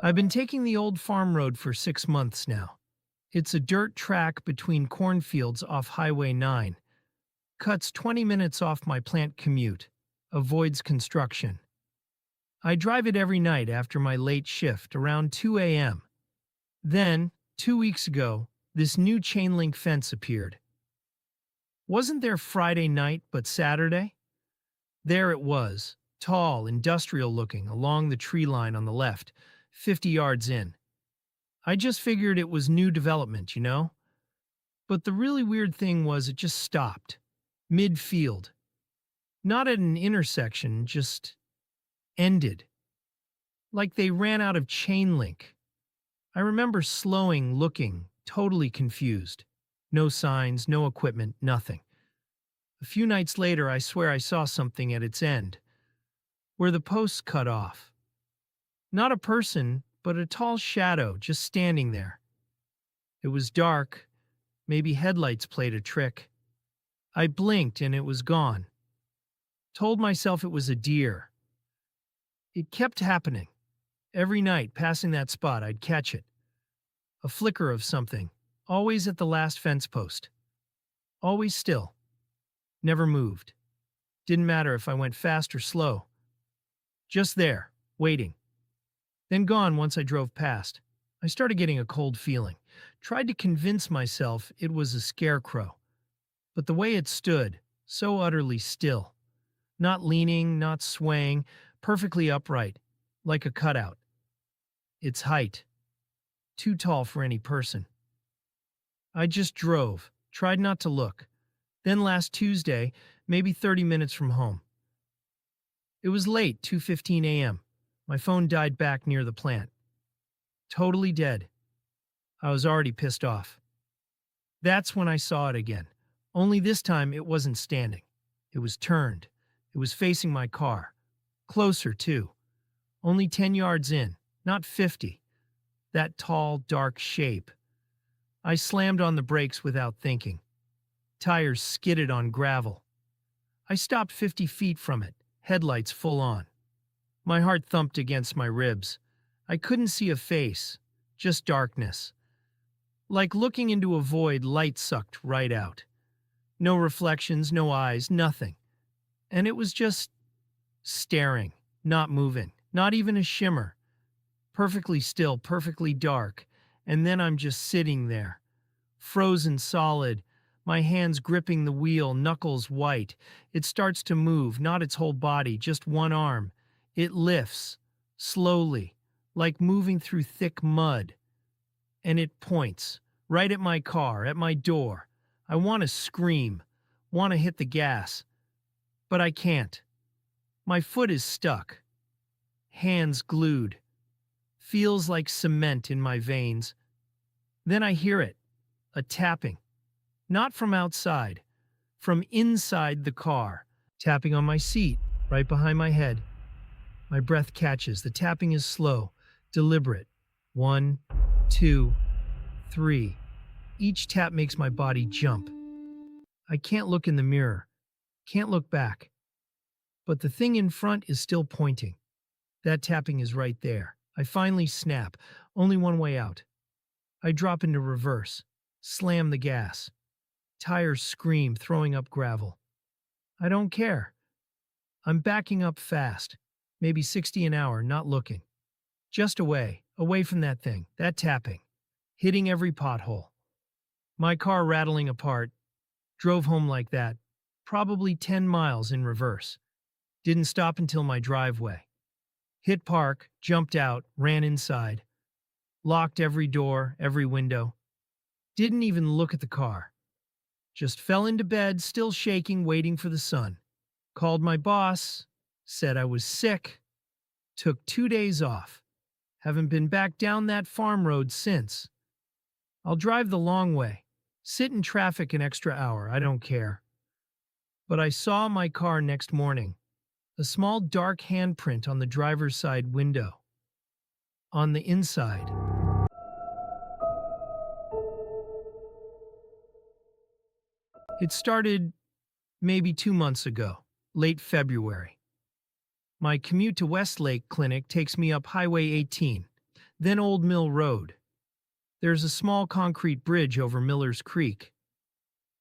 I've been taking the old farm road for 6 months now. It's a dirt track between cornfields off Highway 9. Cuts 20 minutes off my plant commute. Avoids construction. I drive it every night after my late shift around 2 a.m. Then, 2 weeks ago, this new chain link fence appeared. Wasn't there Friday night but Saturday? There it was, tall, industrial looking, along the tree line on the left, 50 yards in. I just figured it was new development, you know? But the really weird thing was it just stopped. Mid-field. Not at an intersection, just ended. Like they ran out of chain link. I remember slowing, looking, totally confused. No signs, no equipment, nothing. A few nights later, I swear I saw something at its end, where the posts cut off. Not a person, but a tall shadow just standing there. It was dark. Maybe headlights played a trick. I blinked and it was gone. Told myself it was a deer. It kept happening. Every night, passing that spot, I'd catch it. A flicker of something, always at the last fence post. Always still. Never moved. Didn't matter if I went fast or slow. Just there, waiting. Then gone once I drove past. I started getting a cold feeling. Tried to convince myself it was a scarecrow. But the way it stood, so utterly still. Not leaning, not swaying, perfectly upright, like a cutout. Its height. Too tall for any person. I just drove, tried not to look. Then last Tuesday, maybe 30 minutes from home. It was late, 2:15 a.m. My phone died back near the plant. Totally dead. I was already pissed off. That's when I saw it again. Only this time it wasn't standing. It was turned. It was facing my car. Closer, too. Only 10 yards in, not 50. That tall, dark shape. I slammed on the brakes without thinking. Tires skidded on gravel. I stopped 50 feet from it, headlights full on. My heart thumped against my ribs. I couldn't see a face, just darkness. Like looking into a void, light sucked right out. No reflections, no eyes, nothing. And it was just staring, not moving, not even a shimmer. Perfectly still, perfectly dark. And then I'm just sitting there, frozen solid, my hands gripping the wheel, knuckles white. It starts to move, not its whole body, just one arm. It lifts, slowly, like moving through thick mud. And it points, right at my car, at my door. I want to scream, want to hit the gas. But I can't. My foot is stuck. Hands glued. Feels like cement in my veins. Then I hear it, a tapping. Not from outside, from inside the car, tapping on my seat, right behind my head. My breath catches. The tapping is slow, deliberate. 1, 2, 3. Each tap makes my body jump. I can't look in the mirror, can't look back. But the thing in front is still pointing. That tapping is right there. I finally snap, only one way out. I drop into reverse, slam the gas. Tires scream, throwing up gravel. I don't care. I'm backing up fast, maybe 60 an hour, not looking. Just away from that thing, that tapping, hitting every pothole. My car rattling apart, drove home like that, probably 10 miles in reverse. Didn't stop until my driveway. Hit park, jumped out, ran inside. Locked every door, every window. Didn't even look at the car. Just fell into bed, still shaking, waiting for the sun. Called my boss, said I was sick. Took 2 days off. Haven't been back down that farm road since. I'll drive the long way. Sit in traffic an extra hour, I don't care. But I saw my car next morning. A small dark handprint on the driver's side window. On the inside. It started maybe 2 months ago, late February. My commute to Westlake Clinic takes me up Highway 18. Then Old Mill Road. There's a small concrete bridge over Miller's Creek,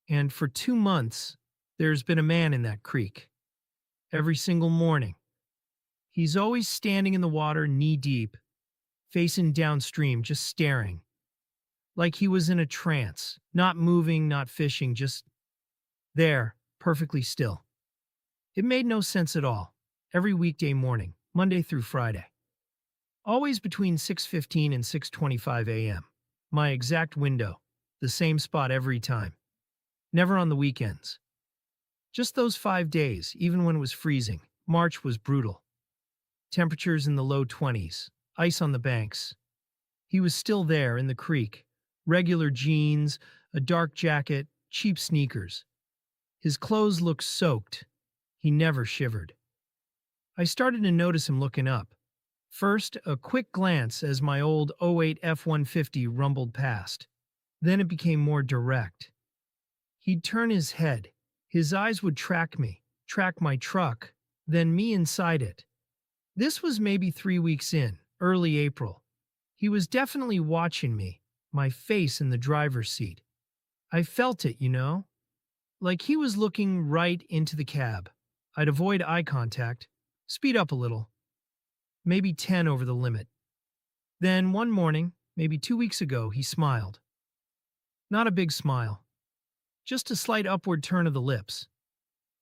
and for 2 months, there's been a man in that creek. Every single morning. He's always standing in the water knee-deep, facing downstream, just staring. Like he was in a trance, not moving, not fishing, just there, perfectly still. It made no sense at all. Every weekday morning, Monday through Friday. Always between 6:15 and 6:25 a.m. My exact window, the same spot every time. Never on the weekends. Just those 5 days, even when it was freezing. March was brutal. Temperatures in the low 20s, ice on the banks. He was still there in the creek. Regular jeans, a dark jacket, cheap sneakers. His clothes looked soaked. He never shivered. I started to notice him looking up. First, a quick glance as my old '08 F-150 rumbled past. Then it became more direct. He'd turn his head. His eyes would track me, track my truck, then me inside it. This was maybe 3 weeks in, early April. He was definitely watching me, my face in the driver's seat. I felt it, like he was looking right into the cab. I'd avoid eye contact, speed up a little, maybe 10 over the limit. Then one morning, maybe 2 weeks ago, he smiled. Not a big smile, just a slight upward turn of the lips.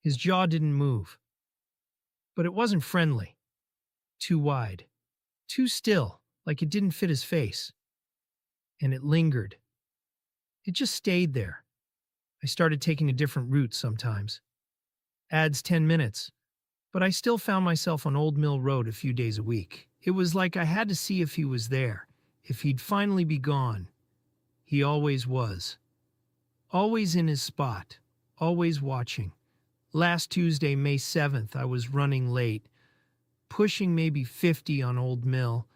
His jaw didn't move. But it wasn't friendly. Too wide. Too still, like it didn't fit his face. And it lingered. It just stayed there. I started taking a different route sometimes. Adds 10 minutes. But I still found myself on Old Mill Road a few days a week. It was like I had to see if he was there, if he'd finally be gone. He always was. Always in his spot. Always watching. Last Tuesday, May 7th, I was running late, pushing maybe 50 on Old Mill.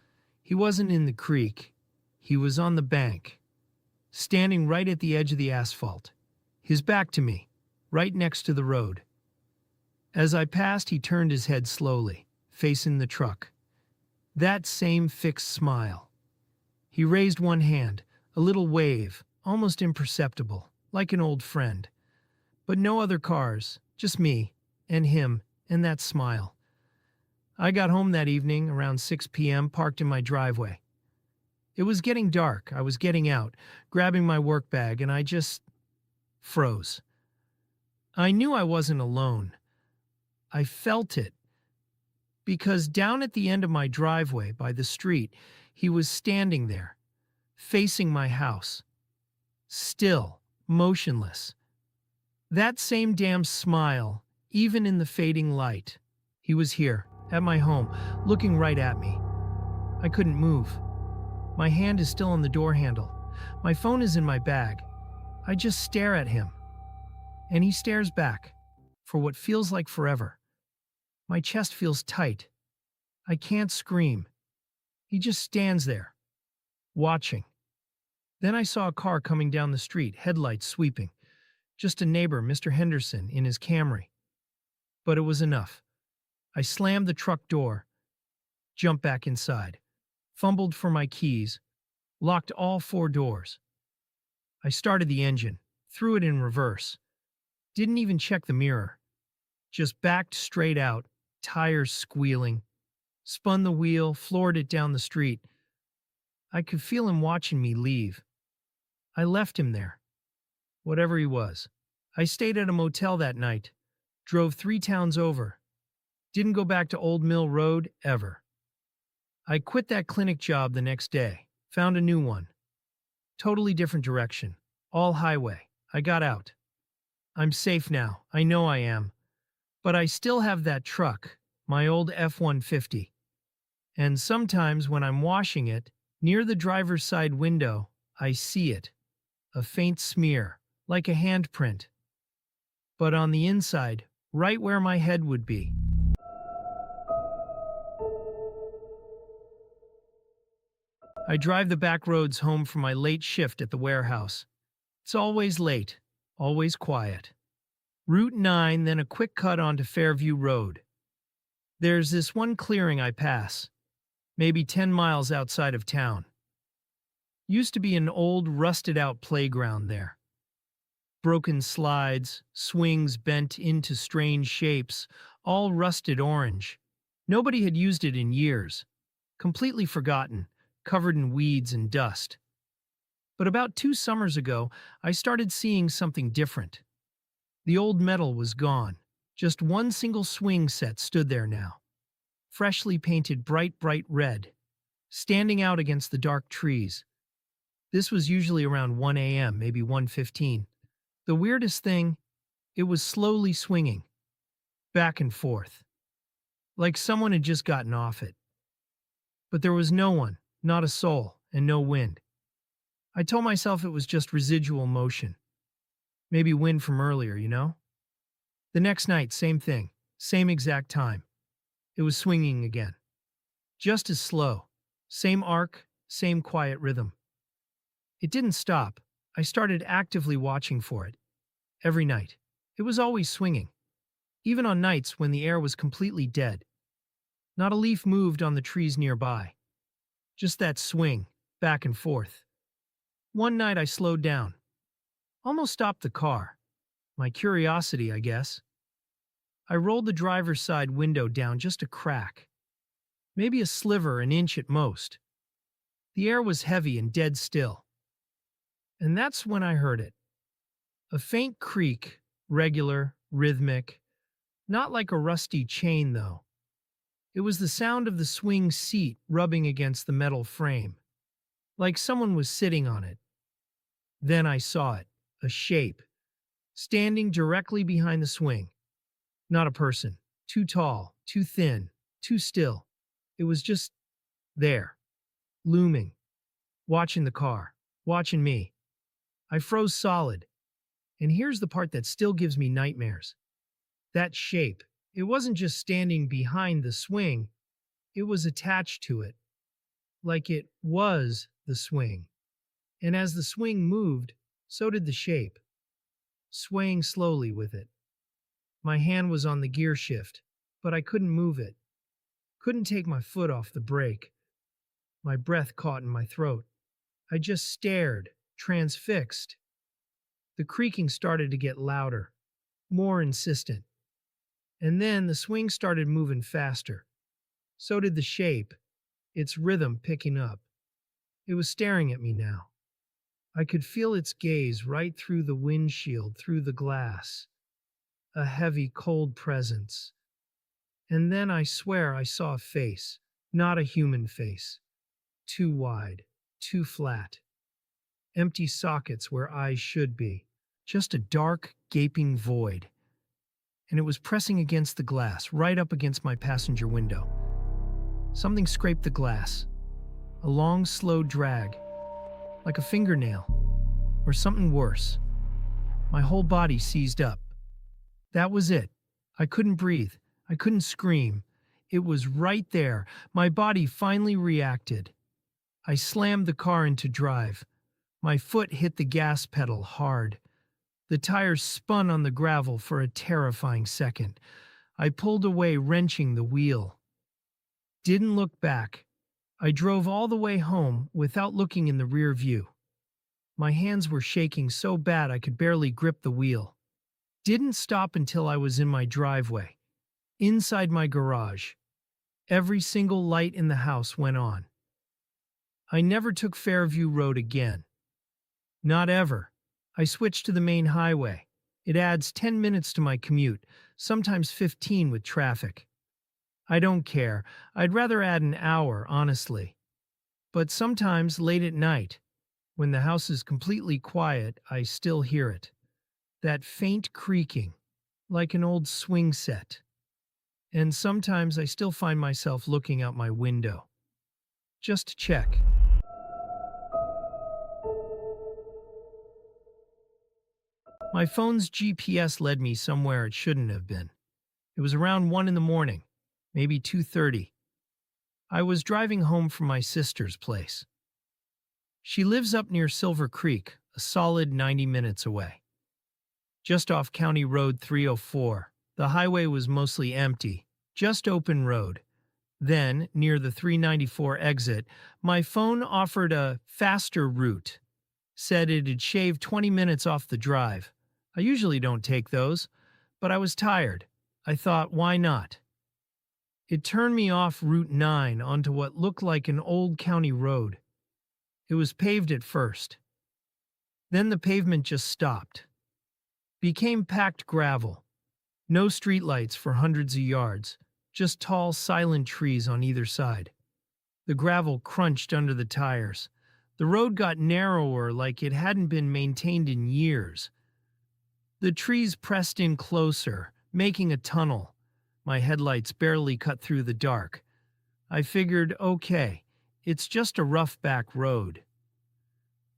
He wasn't in the creek. He was on the bank, standing right at the edge of the asphalt, his back to me, right next to the road. As I passed, he turned his head slowly, facing the truck. That same fixed smile. He raised one hand, a little wave, almost imperceptible, like an old friend. But no other cars, just me, and him, and that smile. I got home that evening, around 6 p.m., parked in my driveway. It was getting dark. I was getting out, grabbing my work bag, and I just froze. I knew I wasn't alone. I felt it. Because down at the end of my driveway, by the street, he was standing there, facing my house. Still, motionless. That same damn smile, even in the fading light. He was here, at my home, looking right at me. I couldn't move. My hand is still on the door handle. My phone is in my bag. I just stare at him. And he stares back, for what feels like forever. My chest feels tight. I can't scream. He just stands there, watching. Then I saw a car coming down the street, headlights sweeping. Just a neighbor, Mr. Henderson, in his Camry. But it was enough. I slammed the truck door, jumped back inside, fumbled for my keys, locked all 4 doors. I started the engine, threw it in reverse. Didn't even check the mirror. Just backed straight out, tires squealing. Spun the wheel, floored it down the street. I could feel him watching me leave. I left him there. Whatever he was. I stayed at a motel that night. Drove 3 towns over. Didn't go back to Old Mill Road ever. I quit that clinic job the next day. Found a new one. Totally different direction. All highway. I got out. I'm safe now. I know I am. But I still have that truck, my old F-150. And sometimes when I'm washing it, near the driver's side window, I see it. A faint smear, like a handprint. But on the inside, right where my head would be. I drive the back roads home from my late shift at the warehouse. It's always late, always quiet. Route 9, then a quick cut onto Fairview Road. There's this one clearing I pass. maybe 10 miles outside of town. Used to be an old, rusted-out playground there. Broken slides, swings bent into strange shapes, all rusted orange. Nobody had used it in years. Completely forgotten, covered in weeds and dust. But about 2 summers ago, I started seeing something different. The old metal was gone. Just one single swing set stood there now, freshly painted bright red, standing out against the dark trees. This was usually around 1 a.m., maybe 1:15. The weirdest thing, it was slowly swinging, back and forth, like someone had just gotten off it. But there was no one, not a soul, and no wind. I told myself it was just residual motion. Maybe wind from earlier, you know? The next night, same thing, same exact time. It was swinging again. Just as slow. Same arc, same quiet rhythm. It didn't stop. I started actively watching for it. Every night. It was always swinging. Even on nights when the air was completely dead. Not a leaf moved on the trees nearby. Just that swing, back and forth. One night I slowed down. Almost stopped the car. My curiosity, I guess. I rolled the driver's side window down just a crack. Maybe a sliver, an inch at most. The air was heavy and dead still. And that's when I heard it. A faint creak, regular, rhythmic, not like a rusty chain though. It was the sound of the swing seat rubbing against the metal frame, like someone was sitting on it. Then I saw it, a shape, standing directly behind the swing. Not a person, too tall, too thin, too still. It was just there, looming, watching the car, watching me. I froze solid. And here's the part that still gives me nightmares. That shape, it wasn't just standing behind the swing, it was attached to it. Like it was the swing. And as the swing moved, so did the shape, swaying slowly with it. My hand was on the gear shift, but I couldn't move it. Couldn't take my foot off the brake. My breath caught in my throat. I just stared, transfixed. The creaking started to get louder, more insistent. And then the swing started moving faster. So did the shape, its rhythm picking up. It was staring at me now. I could feel its gaze right through the windshield, through the glass. A heavy, cold presence. And then I swear I saw a face, not a human face. Too wide, too flat. Empty sockets where eyes should be. Just a dark, gaping void. And it was pressing against the glass, right up against my passenger window. Something scraped the glass. A long, slow drag. Like a fingernail. Or something worse. My whole body seized up. That was it. I couldn't breathe. I couldn't scream. It was right there. My body finally reacted. I slammed the car into drive. My foot hit the gas pedal hard. The tires spun on the gravel for a terrifying second. I pulled away, wrenching the wheel. Didn't look back. I drove all the way home without looking in the rear view. My hands were shaking so bad I could barely grip the wheel. Didn't stop until I was in my driveway, inside my garage. Every single light in the house went on. I never took Fairview Road again. Not ever. I switched to the main highway. It adds 10 minutes to my commute, sometimes 15 with traffic. I don't care. I'd rather add an hour, honestly. But sometimes late at night, when the house is completely quiet, I still hear it. That faint creaking, like an old swing set. And sometimes I still find myself looking out my window. Just to check. My phone's GPS led me somewhere it shouldn't have been. It was around 1 in the morning, maybe 2:30. I was driving home from my sister's place. She lives up near Silver Creek, a solid 90 minutes away. Just off County Road 304, the highway was mostly empty, just open road. Then, near the 394 exit, my phone offered a faster route. Said it'd shave 20 minutes off the drive. I usually don't take those, but I was tired. I thought, why not? It turned me off Route 9 onto what looked like an old county road. It was paved at first. Then the pavement just stopped. Became packed gravel. No streetlights for hundreds of yards, just tall, silent trees on either side. The gravel crunched under the tires. The road got narrower like it hadn't been maintained in years. The trees pressed in closer, making a tunnel. My headlights barely cut through the dark. I figured, okay, it's just a rough back road.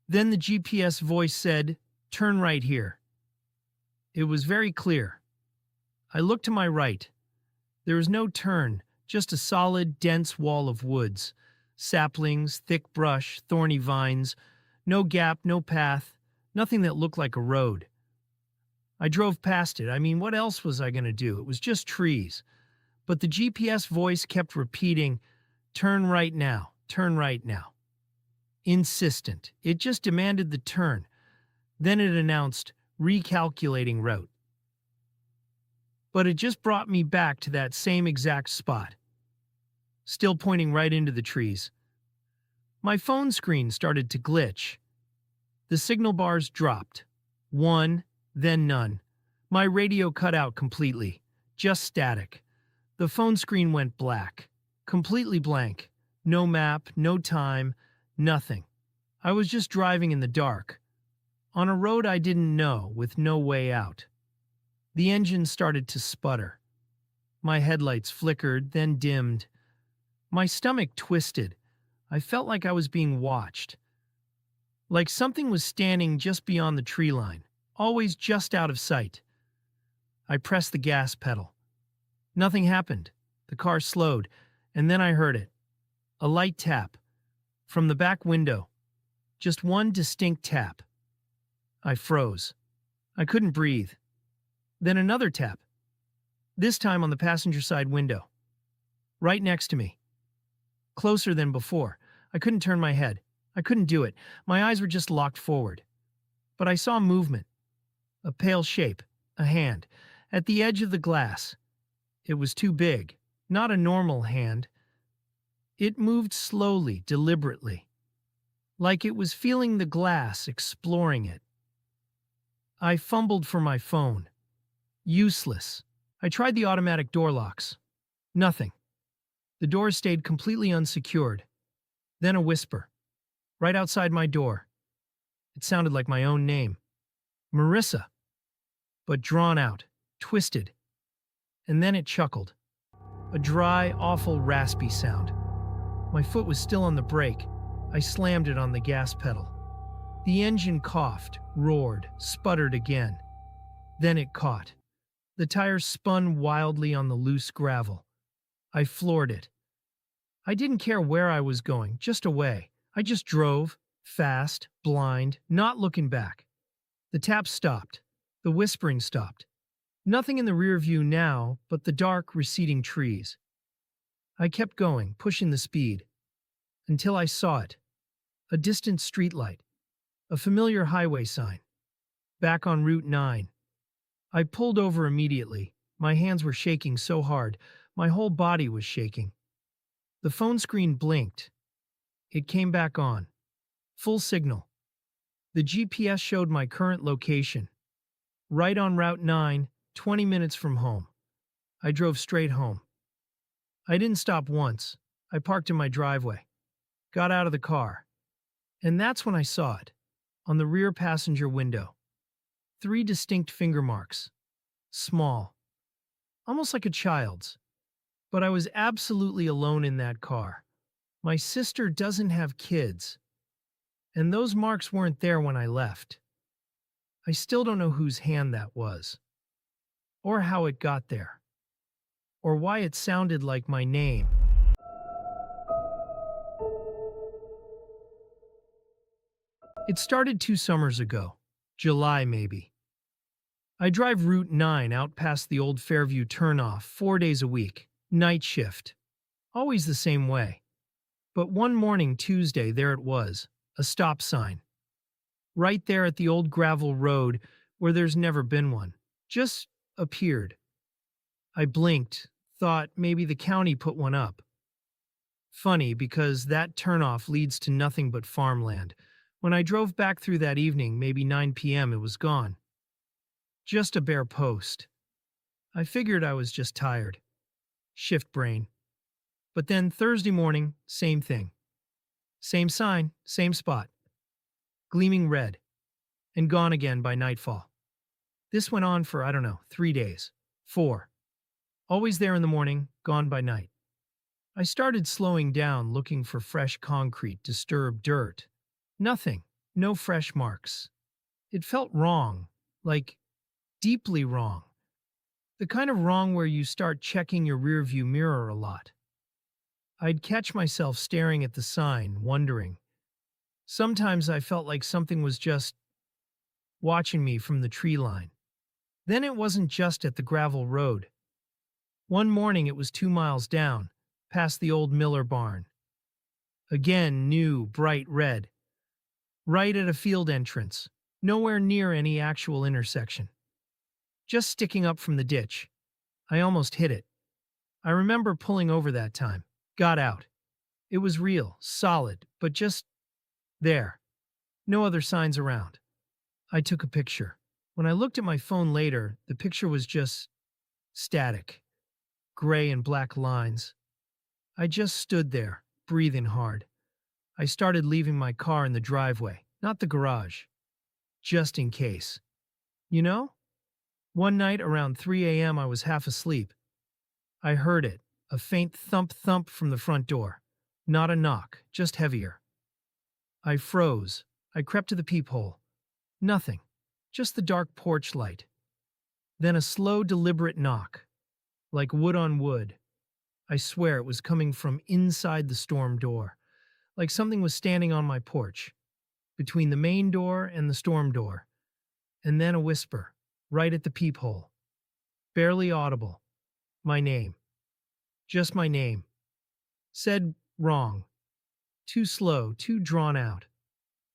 Then the GPS voice said, "Turn right here." It was very clear. I looked to my right. There was no turn, just a solid, dense wall of woods. Saplings, thick brush, thorny vines. No gap, no path, nothing that looked like a road. I drove past it. I mean, what else was I going to do? It was just trees. But the GPS voice kept repeating, "Turn right now, turn right now." Insistent. It just demanded the turn. Then it announced, "Recalculating route." But it just brought me back to that same exact spot. Still pointing right into the trees. My phone screen started to glitch. The signal bars dropped. One, then none. My radio cut out completely. Just static. The phone screen went black. Completely blank. No map, no time, nothing. I was just driving in the dark. On a road I didn't know, with no way out. The engine started to sputter. My headlights flickered, then dimmed. My stomach twisted. I felt like I was being watched. Like something was standing just beyond the tree line, always just out of sight. I pressed the gas pedal. Nothing happened. The car slowed, and then I heard it. A light tap. From the back window. Just one distinct tap. I froze. I couldn't breathe. Then another tap. This time on the passenger side window. Right next to me. Closer than before. I couldn't turn my head. I couldn't do it. My eyes were just locked forward. But I saw movement. A pale shape. A hand. At the edge of the glass. It was too big. Not a normal hand. It moved slowly, deliberately. Like it was feeling the glass, exploring it. I fumbled for my phone. Useless. I tried the automatic door locks. Nothing. The doors stayed completely unsecured. Then a whisper. Right outside my door. It sounded like my own name. Marissa. But drawn out, twisted. And then it chuckled. A dry, awful, raspy sound. My foot was still on the brake. I slammed it on the gas pedal. The engine coughed, roared, sputtered again. Then it caught. The tires spun wildly on the loose gravel. I floored it. I didn't care where I was going, just away. I just drove, fast, blind, not looking back. The taps stopped. The whispering stopped. Nothing in the rear view now but the dark, receding trees. I kept going, pushing the speed, until I saw it. A distant streetlight. A familiar highway sign. Back on Route 9. I pulled over immediately. My hands were shaking so hard, my whole body was shaking. The phone screen blinked. It came back on. Full signal. The GPS showed my current location. Right on Route 9, 20 minutes from home. I drove straight home. I didn't stop once. I parked in my driveway. Got out of the car. And that's when I saw it. On the rear passenger window. 3 distinct finger marks. Small. Almost like a child's. But I was absolutely alone in that car. My sister doesn't have kids. And those marks weren't there when I left. I still don't know whose hand that was. Or how it got there. Or why it sounded like my name. It started 2 summers ago. July, maybe. I drive Route 9 out past the old Fairview turnoff 4 days a week. Night shift. always the same way. But one morning, Tuesday, there it was, a stop sign. Right there at the old gravel road where there's never been one. Just appeared. I blinked, thought maybe the county put one up. Funny, because that turnoff leads to nothing but farmland. When I drove back through that evening, maybe 9 p.m., it was gone. Just a bare post. I figured I was just tired. Shift brain. But then Thursday morning, same thing. Same sign, same spot. Gleaming red. And gone again by nightfall. This went on for, I don't know, 3 days. 4. Always there in the morning, gone by night. I started slowing down, looking for fresh concrete, disturbed dirt. Nothing. No fresh marks. It felt wrong. Like, deeply wrong. The kind of wrong where you start checking your rearview mirror a lot. I'd catch myself staring at the sign, wondering. Sometimes I felt like something was just watching me from the tree line. Then it wasn't just at the gravel road. One morning it was 2 miles down, past the old Miller barn. Again, new, bright red. Right at a field entrance, nowhere near any actual intersection. Just sticking up from the ditch. I almost hit it. I remember pulling over that time. Got out. It was real, solid, but just there. No other signs around. I took a picture. When I looked at my phone later, the picture was just static. Gray and black lines. I just stood there, breathing hard. I started leaving my car in the driveway, not the garage. Just in case. You know? One night around 3 a.m. I was half asleep. I heard it, a faint thump-thump from the front door. Not a knock, just heavier. I froze. I crept to the peephole. Nothing. Just the dark porch light. Then a slow, deliberate knock. Like wood on wood. I swear it was coming from inside the storm door. Like something was standing on my porch. Between the main door and the storm door. And then a whisper. Right at the peephole. Barely audible. My name. Just my name. Said wrong. Too slow, too drawn out.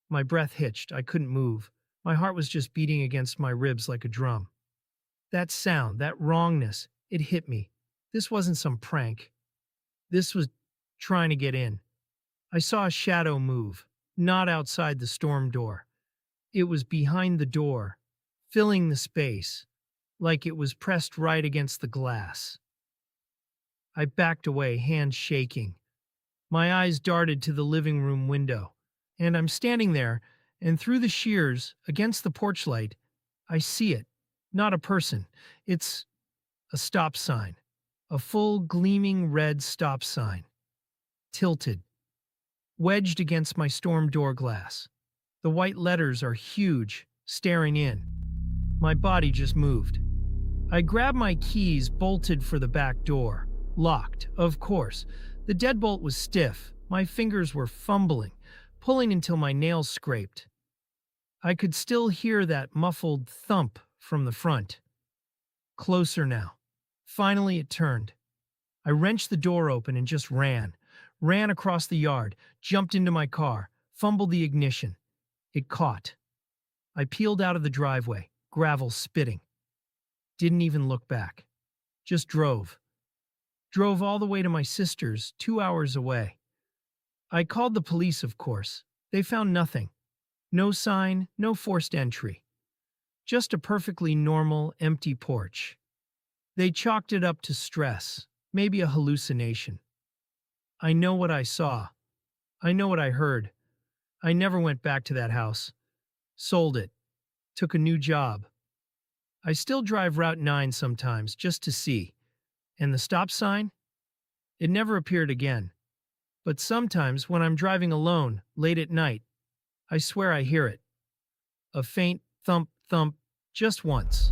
My breath hitched. I couldn't move. My heart was just beating against my ribs like a drum. That sound, that wrongness, it hit me. This wasn't some prank. This was trying to get in. I saw a shadow move, not outside the storm door. It was behind the door, filling the space, like it was pressed right against the glass. I backed away, hands shaking. My eyes darted to the living room window, and I'm standing there, and through the shears, against the porch light, I see it. Not a person. It's a stop sign. A full, gleaming red stop sign. Tilted. Wedged against my storm door glass. The white letters are huge, staring in. My body just moved. I grabbed my keys, bolted for the back door. Locked, of course. The deadbolt was stiff. My fingers were fumbling, pulling until my nails scraped. I could still hear that muffled thump from the front. Closer now. Finally it turned. I wrenched the door open and just ran. Ran across the yard, jumped into my car, fumbled the ignition. It caught. I peeled out of the driveway, gravel spitting. Didn't even look back. Just drove. Drove all the way to my sister's, 2 hours away. I called the police, of course. They found nothing. No sign, no forced entry. Just a perfectly normal, empty porch. They chalked it up to stress, maybe a hallucination. I know what I saw. I know what I heard. I never went back to that house. Sold it. Took a new job. I still drive Route 9 sometimes just to see. And the stop sign? It never appeared again. But sometimes when I'm driving alone, late at night, I swear I hear it. A faint thump-thump just once.